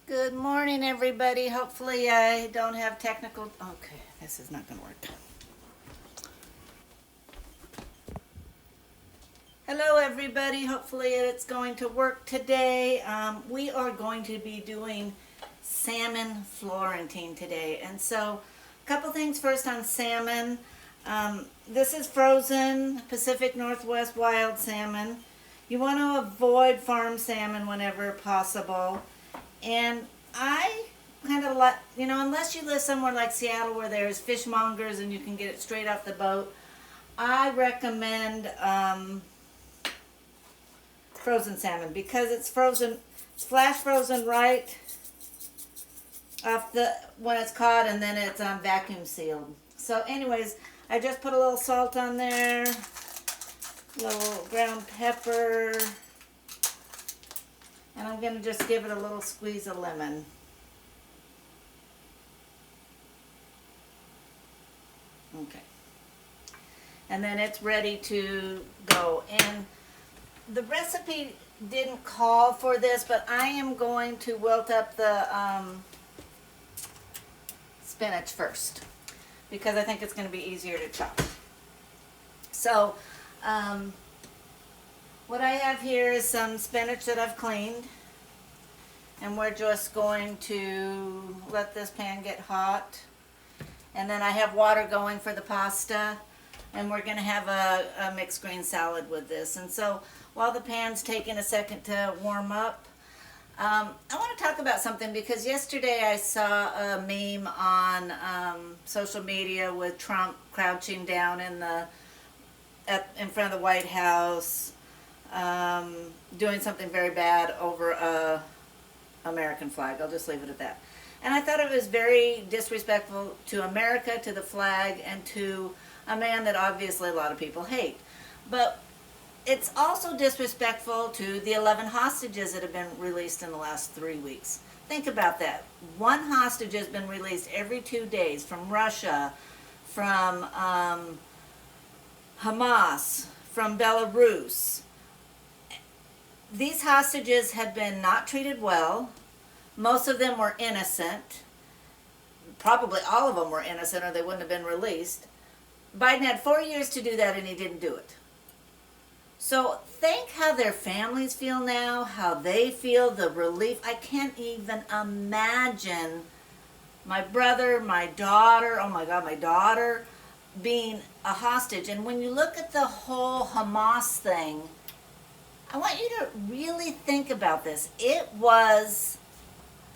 Good morning, everybody. Hopefully I don't have technical... Okay, this is not going to work. Hello, everybody. Hopefully it's going to work today. We are going to be doing salmon Florentine today. And so, a couple things first on salmon. This is frozen Pacific Northwest wild salmon. You want to avoid farm salmon whenever possible. And I kind of like, unless you live somewhere like Seattle where there's fishmongers and you can get it straight off the boat, I recommend frozen salmon because it's frozen, it's flash frozen right off when it's caught, and then it's vacuum sealed. So anyways, I just put a little salt on there, a little ground pepper, and I'm going to just give it a little squeeze of lemon. Okay. And then it's ready to go. And the recipe didn't call for this, but I am going to wilt up the spinach first because I think it's going to be easier to chop. So, what I have here is some spinach that I've cleaned, and we're just going to let this pan get hot. And then I have water going for the pasta, and we're going to have a mixed green salad with this. And so while the pan's taking a second to warm up, I want to talk about something because yesterday I saw a meme on social media with Trump crouching down in front of the White House, doing something very bad over a American flag. I'll just leave it at that. And I thought it was very disrespectful to America, to the flag, and to a man that obviously a lot of people hate. But it's also disrespectful to the 11 hostages that have been released in the last 3 weeks. Think about that. One hostage has been released every 2 days from Russia, from Hamas, from Belarus. These hostages have been not treated well. Most of them were innocent. Probably all of them were innocent or they wouldn't have been released. Biden had 4 years to do that and he didn't do it. So think how their families feel now, how they feel, the relief. I can't even imagine my brother, my daughter, oh my God, my daughter being a hostage. And when you look at the whole Hamas thing, I want you to really think about this. It was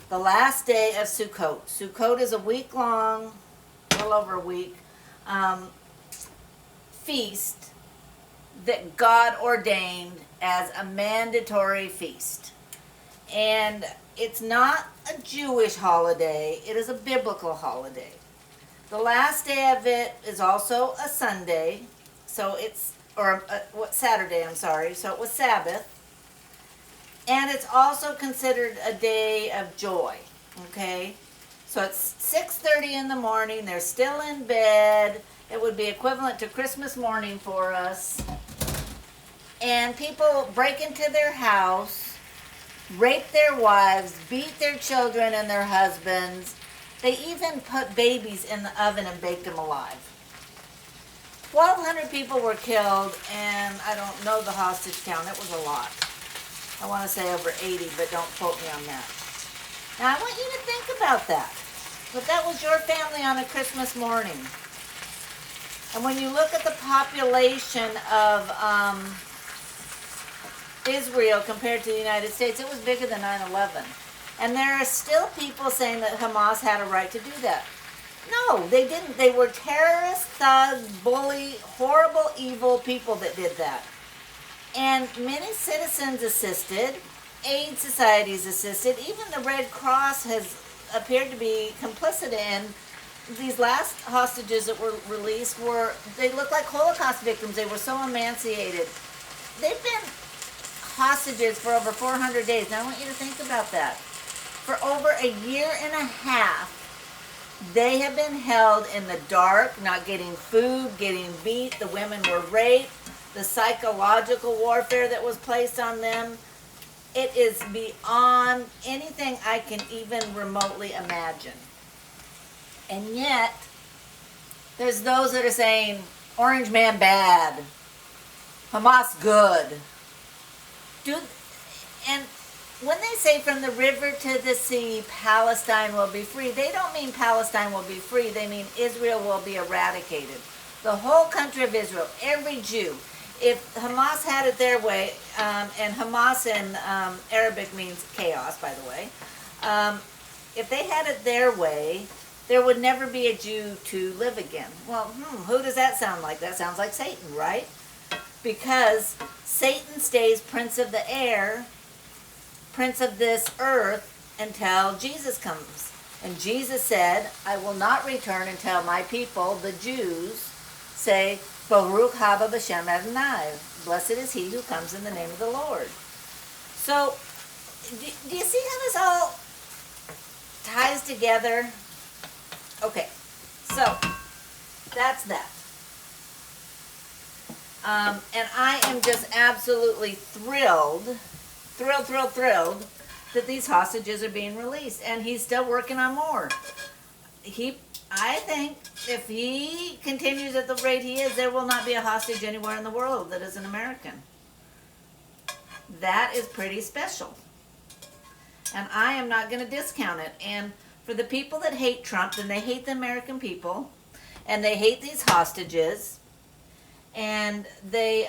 the last day of Sukkot. Sukkot is a week-long, a little over a week, feast that God ordained as a mandatory feast. And it's not a Jewish holiday, it is a biblical holiday. The last day of it is also a Sunday, so it's, Saturday, I'm sorry, so it was Sabbath. And it's also considered a day of joy, okay? So it's 6:30 in the morning, they're still in bed. It would be equivalent to Christmas morning for us. And people break into their house, rape their wives, beat their children and their husbands. They even put babies in the oven and baked them alive. 1,200 people were killed, and I don't know the hostage count. It was a lot. I want to say over 80, but don't quote me on that. Now, I want you to think about that. But that was your family on a Christmas morning. And when you look at the population of Israel compared to the United States, it was bigger than 9/11. And there are still people saying that Hamas had a right to do that. No, they didn't. They were terrorist, thug, bully, horrible, evil people that did that. And many citizens assisted, aid societies assisted, even the Red Cross has appeared to be complicit in. These last hostages that were released they look like Holocaust victims. They were so emaciated. They've been hostages for over 400 days. Now I want you to think about that. For over a year and a half, they have been held in the dark, not getting food, getting beat. The women were raped. The psychological warfare that was placed on them. It is beyond anything I can even remotely imagine. And yet, there's those that are saying, Orange Man bad, Hamas good. And when they say from the river to the sea, Palestine will be free, they don't mean Palestine will be free. They mean Israel will be eradicated. The whole country of Israel, every Jew. If Hamas had it their way, and Hamas in Arabic means chaos, by the way, if they had it their way, there would never be a Jew to live again. Well, who does that sound like? That sounds like Satan, right? Because Satan stays prince of the air, prince of this earth, until Jesus comes. And Jesus said, I will not return until my people, the Jews, say, Baruch haba b'shem Adonai. Blessed is he who comes in the name of the Lord. So, do you see how this all ties together? Okay, so that's that. And I am just absolutely thrilled that these hostages are being released. And he's still working on more. I think if he continues at the rate he is, there will not be a hostage anywhere in the world that is an American. That is pretty special. And I am not going to discount it. And for the people that hate Trump, then they hate the American people, and they hate these hostages, and they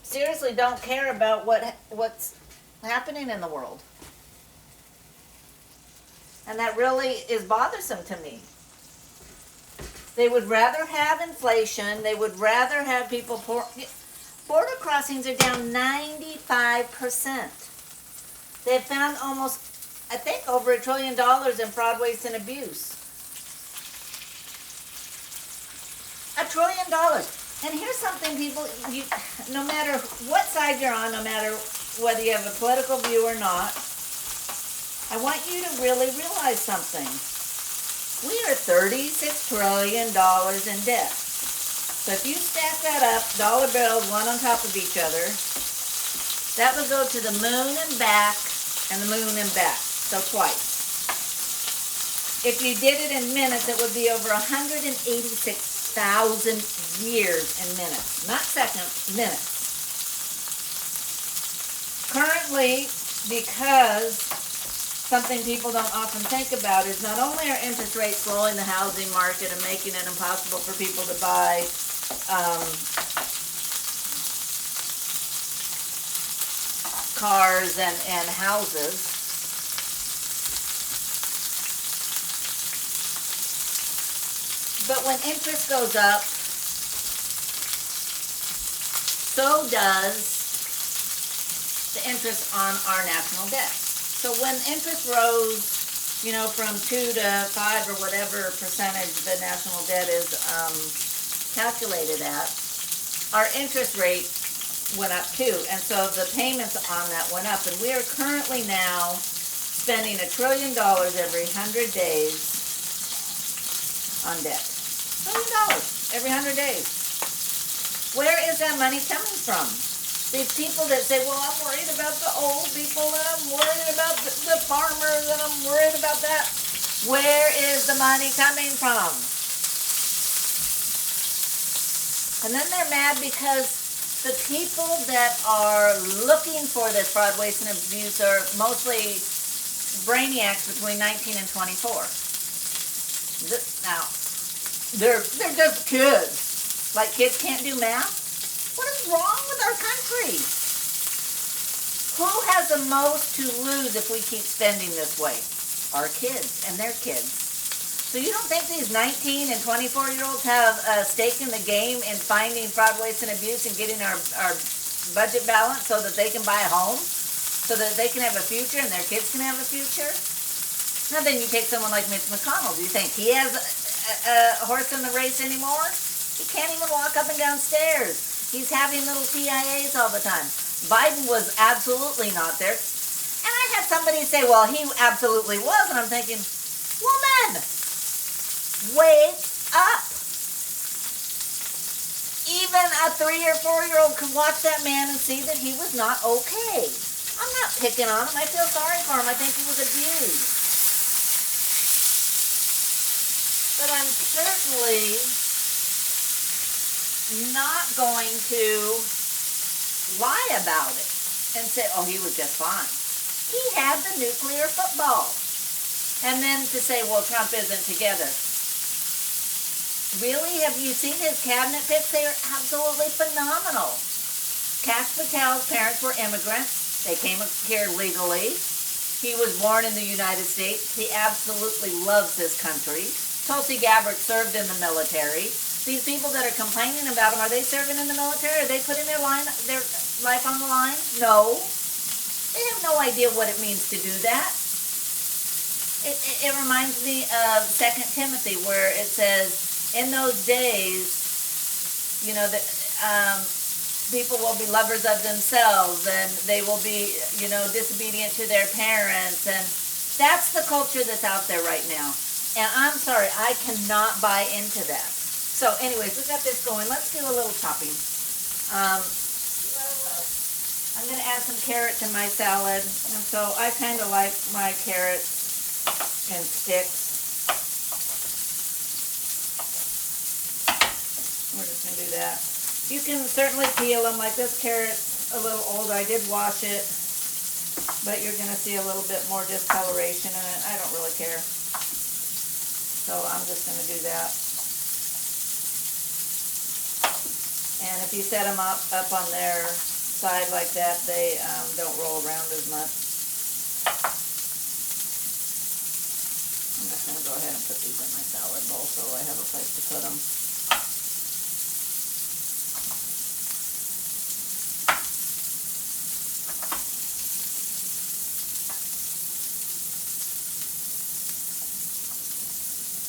seriously don't care about what's happening in the world. And that really is bothersome to me. They would rather have inflation. They would rather have people border crossings are down 95%. They've found almost, I think, over $1 trillion in fraud, waste, and abuse. $1 trillion. And here's something, people, no matter what side you're on, no matter whether you have a political view or not, I want you to really realize something. We are $36 trillion in debt. So if you stack that up, dollar bills, one on top of each other, that would go to the moon and back, and the moon and back. So twice. If you did it in minutes, it would be over 186,000 years in minutes. Not seconds, minutes. Currently, because something people don't often think about is not only are interest rates slowing the housing market and making it impossible for people to buy cars and houses, but when interest goes up, so does the interest on our national debt. So when interest rose, from 2 to 5 or whatever percentage the national debt is calculated at, our interest rate went up too. And so the payments on that went up. And we are currently now spending $1 trillion every 100 days on debt. $1 trillion every 100 days. Where is that money coming from? These people that say, well, I'm worried about the old people, and I'm worried about the farmers, and I'm worried about that. Where is the money coming from? And then they're mad because the people that are looking for this fraud, waste, and abuse are mostly brainiacs between 19 and 24. Now, they're just kids. Like kids can't do math? What is wrong with our country? Who has the most to lose if we keep spending this way? Our kids and their kids. So you don't think these 19 and 24-year-olds have a stake in the game in finding fraud, waste, and abuse and getting our budget balanced so that they can buy a home? So that they can have a future and their kids can have a future? Now then you take someone like Mitch McConnell. Do you think he has a horse in the race anymore? He can't even walk up and down stairs. He's having little TIAs all the time. Biden was absolutely not there. And I had somebody say, well, he absolutely was. And I'm thinking, woman, wake up. even a 3 or 4-year-old could watch that man and see that he was not okay. I'm not picking on him. I feel sorry for him. I think he was abused. But I'm certainly not going to lie about it and say, oh, he was just fine. He had the nuclear football. And then to say, well, Trump isn't together. Really? Have you seen his cabinet picks? They are absolutely phenomenal. Kash Patel's parents were immigrants. They came here legally. He was born in the United States. He absolutely loves this country. Tulsi Gabbard served in the military. These people that are complaining about him, are they serving in the military? Are they putting their life on the line? No. They have no idea what it means to do that. It reminds me of 2 Timothy, where it says, in those days, you know, that people will be lovers of themselves, and they will be, you know, disobedient to their parents, and that's the culture that's out there right now. And I'm sorry, I cannot buy into that. So anyways, we got this going. Let's do a little chopping. I'm going to add some carrot to my salad. And so I kind of like my carrots in sticks. We're just going to do that. You can certainly peel them. Like this carrot's a little older. I did wash it. But you're going to see a little bit more discoloration in it. I don't really care. So I'm just going to do that. And if you set them up on their side like that, they don't roll around as much. I'm just going to go ahead and put these in my salad bowl so I have a place to put them.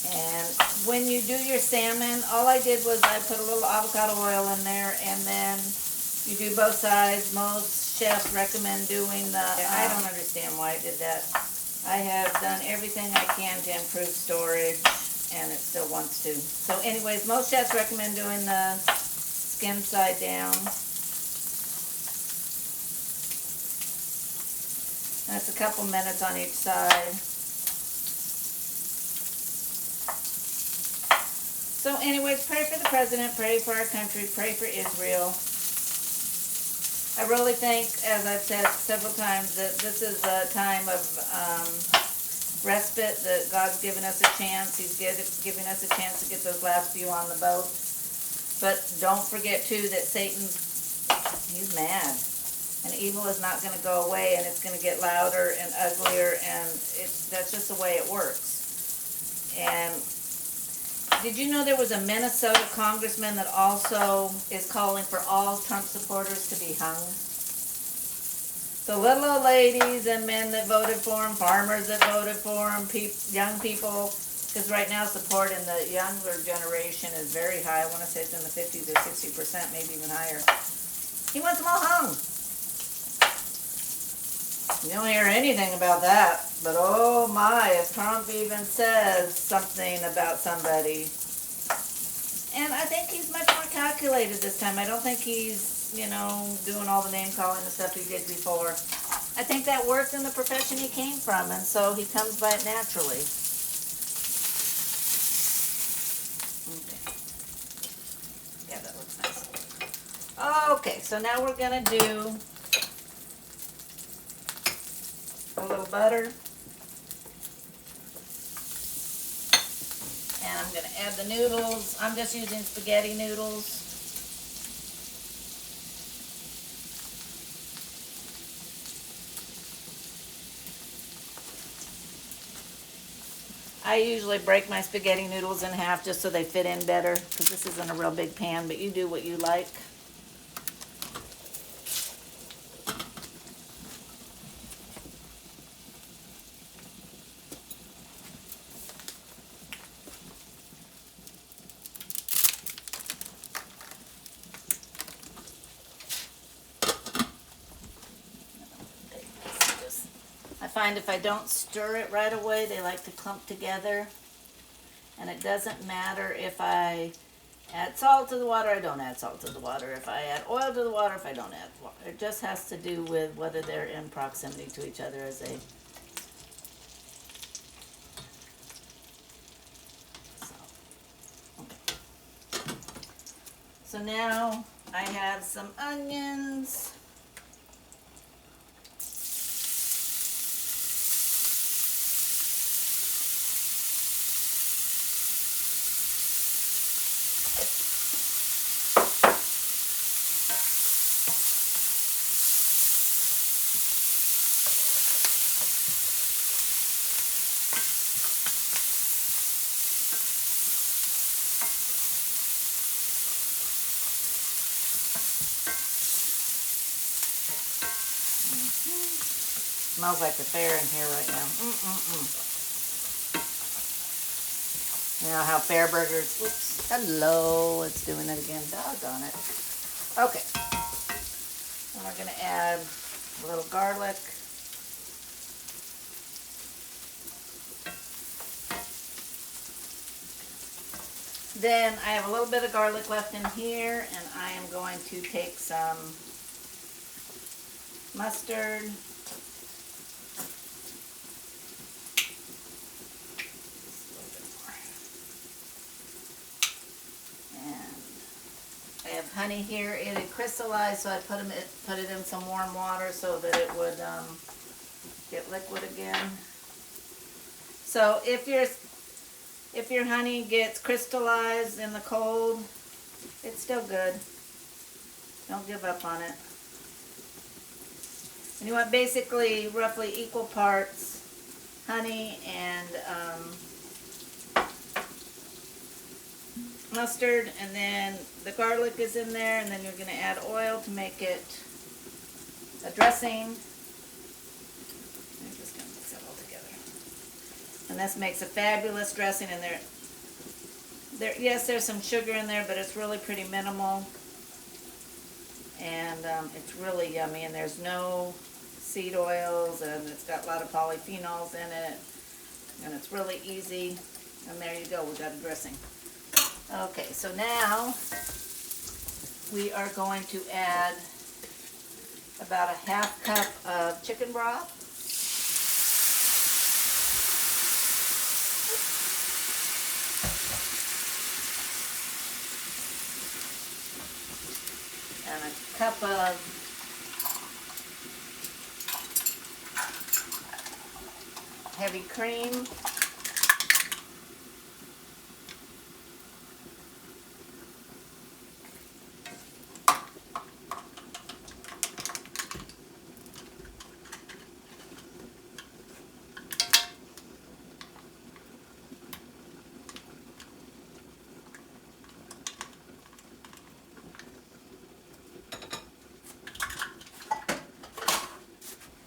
And when you do your salmon, all I did was I put a little avocado oil in there, and then you do both sides. Most chefs recommend doing the, I don't understand why I did that. I have done everything I can to improve storage, and it still wants to. So anyways, most chefs recommend doing the skin side down. That's a couple minutes on each side. So anyways, pray for the president, pray for our country, pray for Israel. I really think, as I've said several times, that this is a time of respite, that God's given us a chance. He's giving us a chance to get those last few on the boat. But don't forget, too, that he's mad. And evil is not going to go away, and it's going to get louder and uglier, and that's just the way it works. And did you know there was a Minnesota congressman that also is calling for all Trump supporters to be hung? So little old ladies and men that voted for him, farmers that voted for him, young people, because right now support in the younger generation is very high. I want to say it's in the 50s or 60%, maybe even higher. He wants them all hung. You don't hear anything about that, but oh my, if Trump even says something about somebody. And I think he's much more calculated this time. I don't think he's, you know, doing all the name calling and stuff he did before. I think that worked in the profession he came from, and so he comes by it naturally. Okay. Yeah, that looks nice. Okay, so now we're going to do a little butter, and I'm going to add the noodles. I'm just using spaghetti noodles. I usually break my spaghetti noodles in half just so they fit in better, because this isn't a real big pan, but you do what you like. I find if I don't stir it right away, they like to clump together. And it doesn't matter if I Add salt to the water, I don't add salt to the water. If I add oil to the water, if I don't add water. It just has to do with whether they're in proximity to each other as they... So now I have some onions. Smells like the fair in here right now. You know how fair burgers, oops, hello, it's doing it again, doggone it. Okay, and we're gonna add a little garlic. Then I have a little bit of garlic left in here, and I am going to take some mustard. I have honey here. It had crystallized, so I put it in some warm water so that it would get liquid again. So if your honey gets crystallized in the cold, it's still good. Don't give up on it. And you want basically roughly equal parts honey and mustard, and then the garlic is in there, and then you're going to add oil to make it a dressing. I'm just going to mix it all together. And this makes a fabulous dressing, and yes, there's some sugar in there, but it's really pretty minimal, and it's really yummy, and there's no seed oils, and it's got a lot of polyphenols in it, and it's really easy, and there you go, we got a dressing. Okay, so now we are going to add about a half cup of chicken broth. And a cup of heavy cream.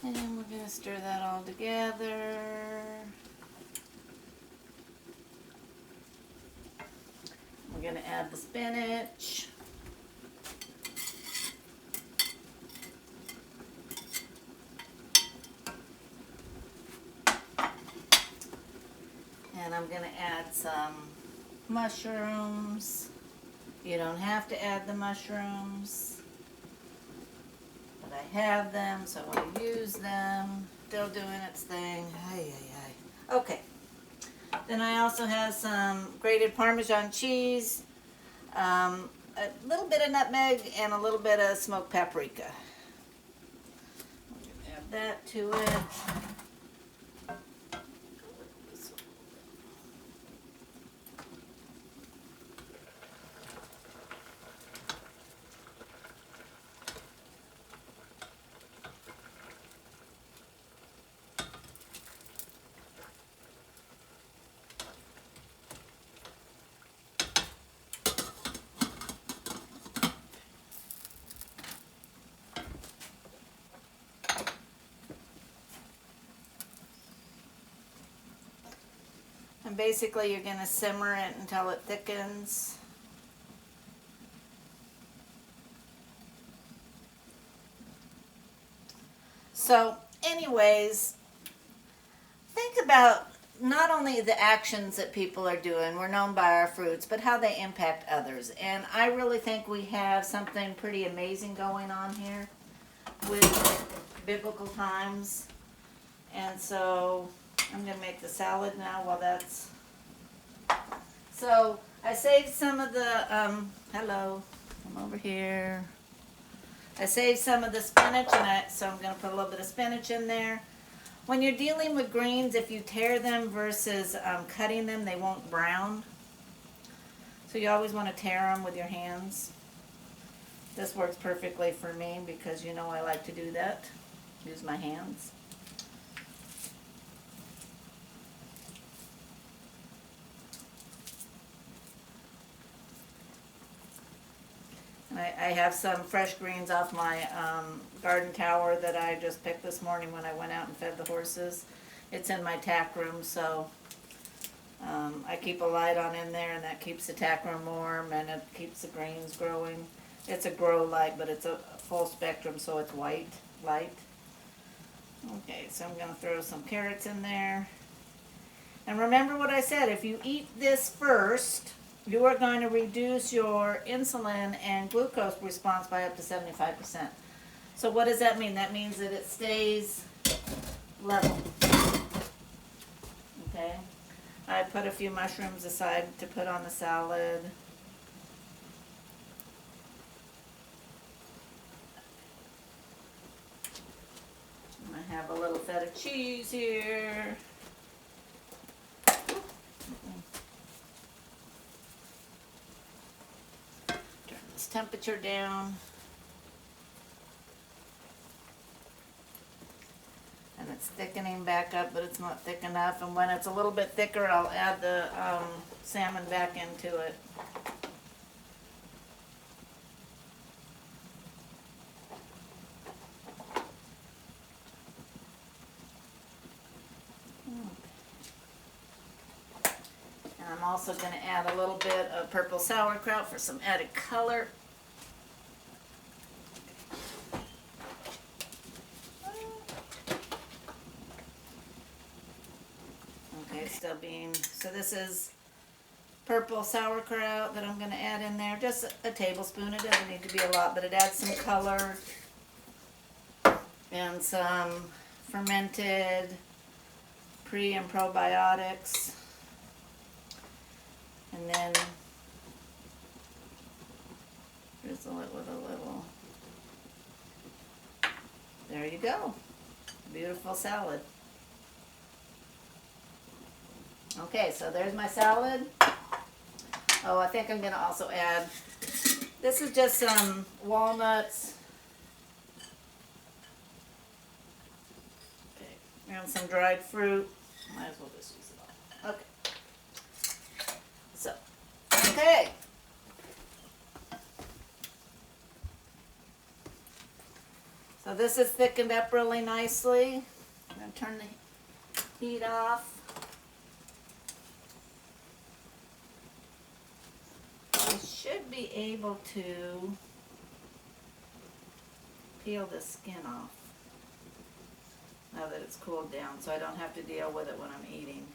And we're going to stir that all together. We're going to add the spinach. And I'm going to add some mushrooms. You don't have to add the mushrooms, but I have them, so I want to use them. Still doing its thing. Okay. Then I also have some grated Parmesan cheese, a little bit of nutmeg, and a little bit of smoked paprika. Add that to it. And basically you're going to simmer it until it thickens. So anyways, think about not only the actions that people are doing, we're known by our fruits, but how they impact others. And I really think we have something pretty amazing going on here with biblical times. And so I'm going to make the salad now while that's... So I saved some of the, hello, I'm over here. I saved some of the spinach, and so I'm going to put a little bit of spinach in there. When you're dealing with greens, if you tear them versus cutting them, they won't brown. So you always want to tear them with your hands. This works perfectly for me because you know I like to do that. Use my hands. I have some fresh greens off my garden tower that I just picked this morning when I went out and fed the horses. It's in my tack room, so I keep a light on in there, and that keeps the tack room warm, and it keeps the greens growing. It's a grow light, but it's a full spectrum, so it's white light. Okay, so I'm going to throw some carrots in there. And remember what I said, if you eat this first, you are going to reduce your insulin and glucose response by up to 75%. So what does that mean? That means that it stays level. Okay. I put a few mushrooms aside to put on the salad. I have a little feta cheese here. Temperature down, and it's thickening back up, but it's not thick enough, and when it's a little bit thicker I'll add the salmon back into it. And I'm also going to add a little bit of purple sauerkraut for some added color. Still being, so this is purple sauerkraut that I'm going to add in there, just a tablespoon. It doesn't need to be a lot, but it adds some color and some fermented pre and probiotics, and then drizzle it with a little, there you go, beautiful salad. Okay, so there's my salad. Oh, I think I'm going to also add, this is just some walnuts. Okay, and some dried fruit. Might as well just use it all. Okay. So, okay. So this is thickened up really nicely. I'm going to turn the heat off. Should be able to peel the skin off now that it's cooled down, so I don't have to deal with it when I'm eating.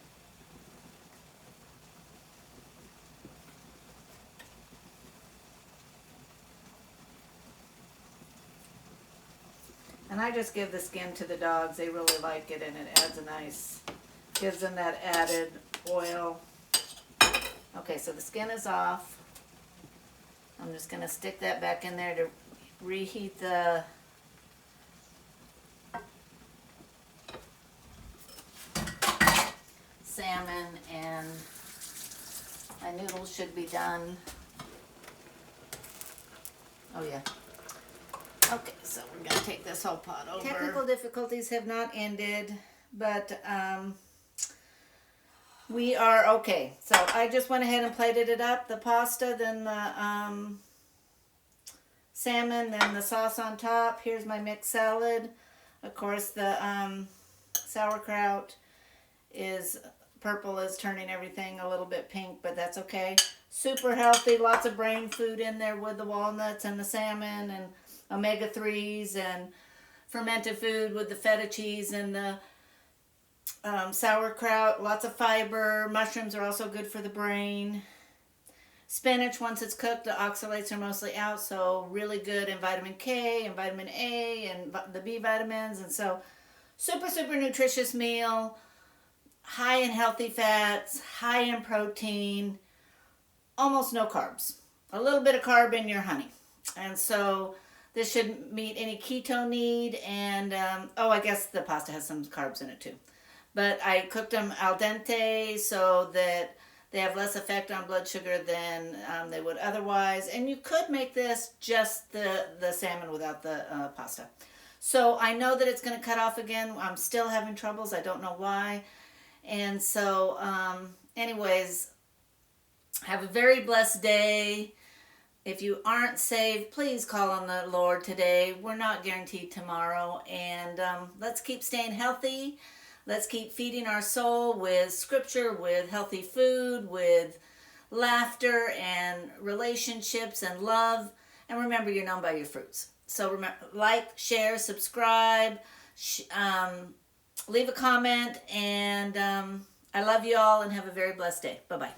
And I just give the skin to the dogs. They really like it, and it adds a nice, gives them that added oil. Okay, so the skin is off. I'm just going to stick that back in there to reheat the salmon, and my noodles should be done. Oh yeah. Okay, so we're going to take this whole pot over. Technical difficulties have not ended, but we are okay. So I just went ahead and plated it up. The pasta, then the salmon, then the sauce on top. Here's my mixed salad. Of course, the sauerkraut is purple, is turning everything a little bit pink, but that's okay. Super healthy. Lots of brain food in there with the walnuts and the salmon and omega-3s, and fermented food with the feta cheese and the Sauerkraut, lots of fiber. Mushrooms are also good for the brain. Spinach, once it's cooked, the oxalates are mostly out, so really good in vitamin K and vitamin A and the B vitamins. And so, super, super nutritious meal, high in healthy fats, high in protein, almost no carbs. A little bit of carb in your honey. And so, this should meet any keto need. And, I guess the pasta has some carbs in it too. But I cooked them al dente so that they have less effect on blood sugar than they would otherwise. And you could make this just the salmon without the pasta. So I know that it's going to cut off again. I'm still having troubles. I don't know why. And so, anyways, have a very blessed day. If you aren't saved, please call on the Lord today. We're not guaranteed tomorrow. And let's keep staying healthy. Let's keep feeding our soul with scripture, with healthy food, with laughter and relationships and love. And remember, you're known by your fruits. So remember, like, share, subscribe, leave a comment. And I love you all and have a very blessed day. Bye-bye.